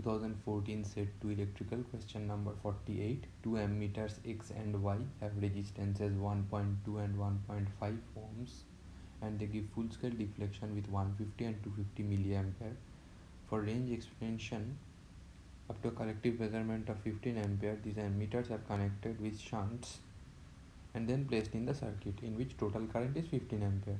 2014 set 2 electrical question number 48. Two ammeters X and Y have resistances 1.2 and 1.5 ohms and they give full scale deflection with 150 and 250 milliampere. For range extension up to a collective measurement of 15 ampere, these ammeters are connected with shunts and then placed in the circuit in which total current is 15 ampere.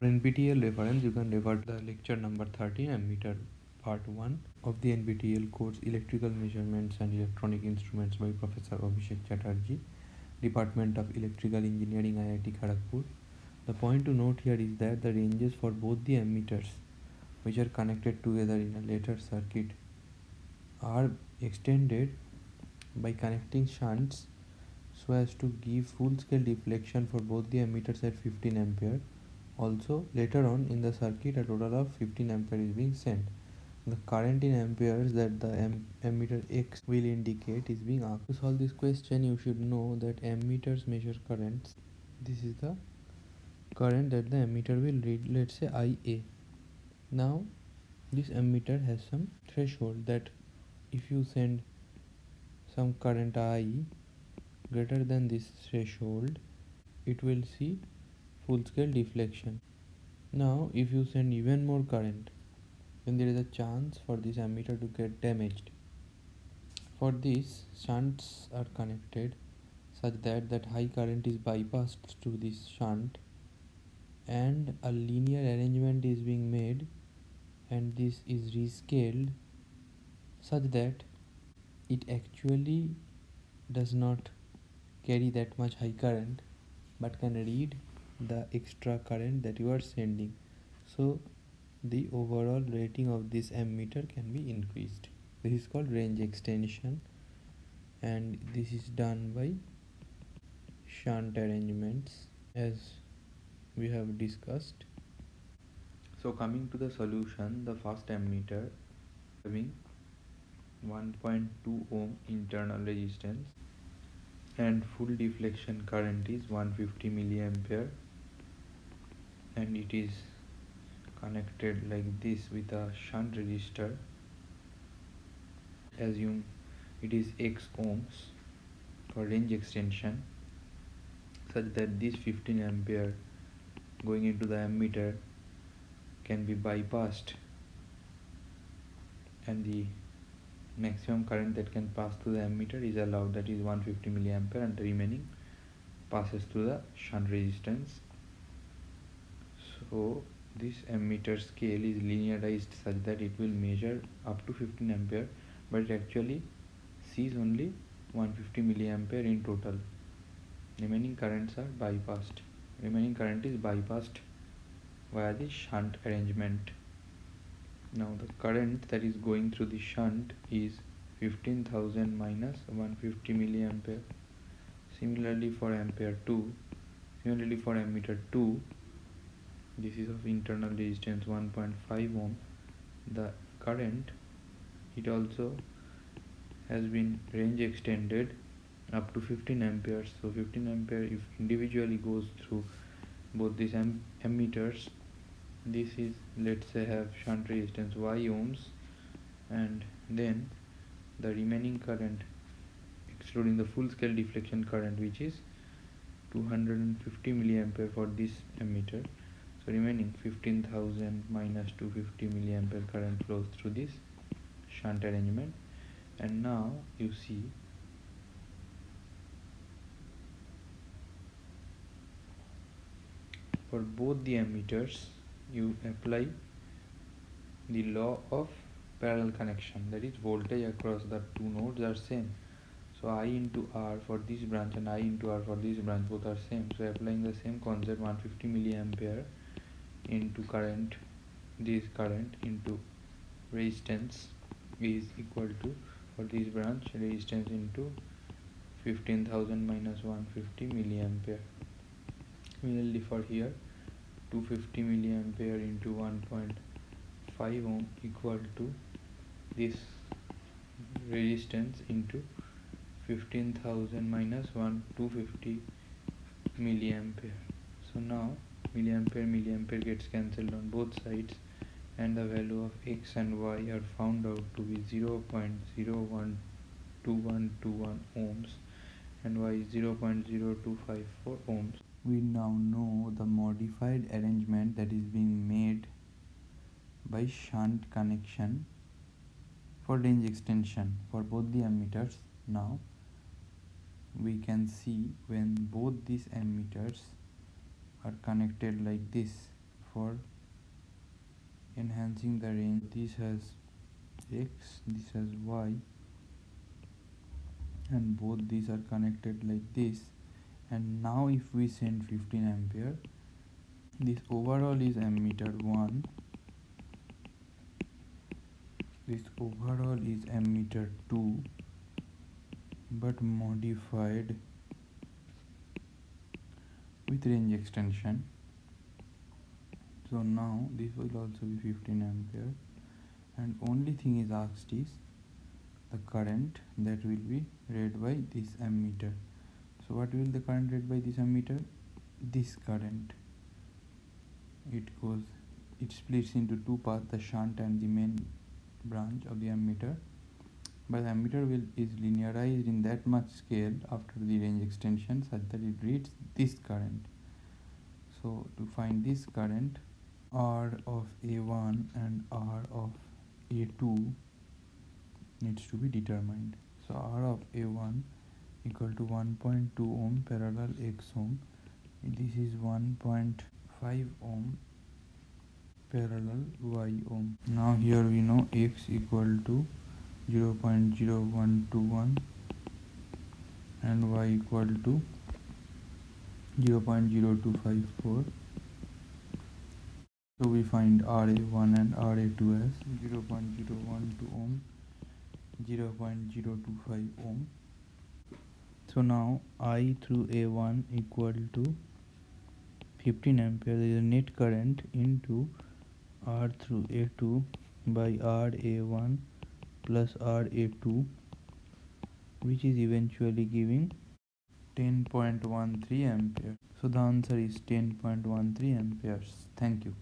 For NPTEL reference, you can refer to the lecture number 13 ammeter part 1 of the NPTEL course Electrical Measurements and Electronic Instruments by Professor Abhishek Chatterjee, Department of Electrical Engineering, IIT Kharagpur. The point to note here is that the ranges for both the ammeters which are connected together in a later circuit are extended by connecting shunts so as to give full scale deflection for both the ammeters at 15 ampere. Also, later on in the circuit, a total of 15 ampere is being sent. The current in amperes that the ammeter X will indicate is being asked. To solve this question, you should know that ammeters measure currents. This is the current that the ammeter will read, let's say IA. Now, this ammeter has some threshold that if you send some current I greater than this threshold, it will see full scale deflection. Now if you send even more current, then there is a chance for this ammeter to get damaged. For this, shunts are connected such that high current is bypassed through this shunt and a linear arrangement is being made, and this is rescaled such that it actually does not carry that much high current but can read the extra current that you are sending. So the overall rating of this ammeter can be increased. This is called range extension, and this is done by shunt arrangements as we have discussed. So coming to the solution, the first ammeter having 1.2 ohm internal resistance and full deflection current is 150 milliampere, and it is connected like this with a shunt resistor. Assume it is X ohms for range extension such that this 15 ampere going into the ammeter can be bypassed and the maximum current that can pass through the ammeter is allowed, that is 150 milliampere, and the remaining passes through the shunt resistance. So this ammeter scale is linearized such that it will measure up to 15 ampere, but it actually sees only 150 milliampere in total. Remaining currents are bypassed. Remaining current is bypassed via the shunt arrangement. Now the current that is going through the shunt is 15,000 minus 150 milliampere. Similarly for ammeter 2, this is of internal resistance 1.5 ohm. The current, it also has been range extended up to 15 amperes. So 15 ampere if individually goes through both these ammeters, this is, let's say, have shunt resistance Y ohms, and then the remaining current excluding the full scale deflection current, which is 250 milliampere for this ammeter. So remaining 15,000 minus 250 milliampere current flows through this shunt arrangement. And now you see for both the ammeters you apply the law of parallel connection, that is voltage across the two nodes are same. So I into R for this branch and I into R for this branch both are same. So applying the same concept, 150 milliampere into current, this current into resistance is equal to, for this branch, resistance into 15,000 minus 150 milliampere. Similarly for here, 250 milliampere into 1.5 ohm equal to this resistance into 15,000 minus 250 milliampere. So now milliampere gets cancelled on both sides. and the value of x and y are found out to be 0.012121 ohms and y is 0.0254 ohms. We now know the modified arrangement that is being made by shunt connection for range extension for both the ammeters. Now we can see when both these ammeters are connected like this for enhancing the range. This has x, this has y, and both these are connected like this. And now if we send 15 ampere, this overall is ammeter 1, this overall is ammeter 2, but modified with range extension. So now this will also be 15 ampere, and only thing is asked is the current that will be read by this ammeter. So what will the current read by this ammeter? This current. It splits into two paths, the shunt and the main branch of the ammeter. But the ammeter is linearized in that much scale after the range extension such that it reads this current. So to find this current, R of A1 and R of A2 needs to be determined. So R of A1 equal to 1.2 ohm parallel x ohm. This is 1.5 ohm parallel y ohm. Now here we know x equal to 0.0121 and y equal to 0.0254. So we find RA1 and RA2 as 0.012 ohm, 0.025 ohm. So now I through A1 equal to 15 ampere. There is a net current into R through A2 by RA1 plus RA2, which is eventually giving 10.13 ampere. So the answer is 10.13 amperes. Thank you.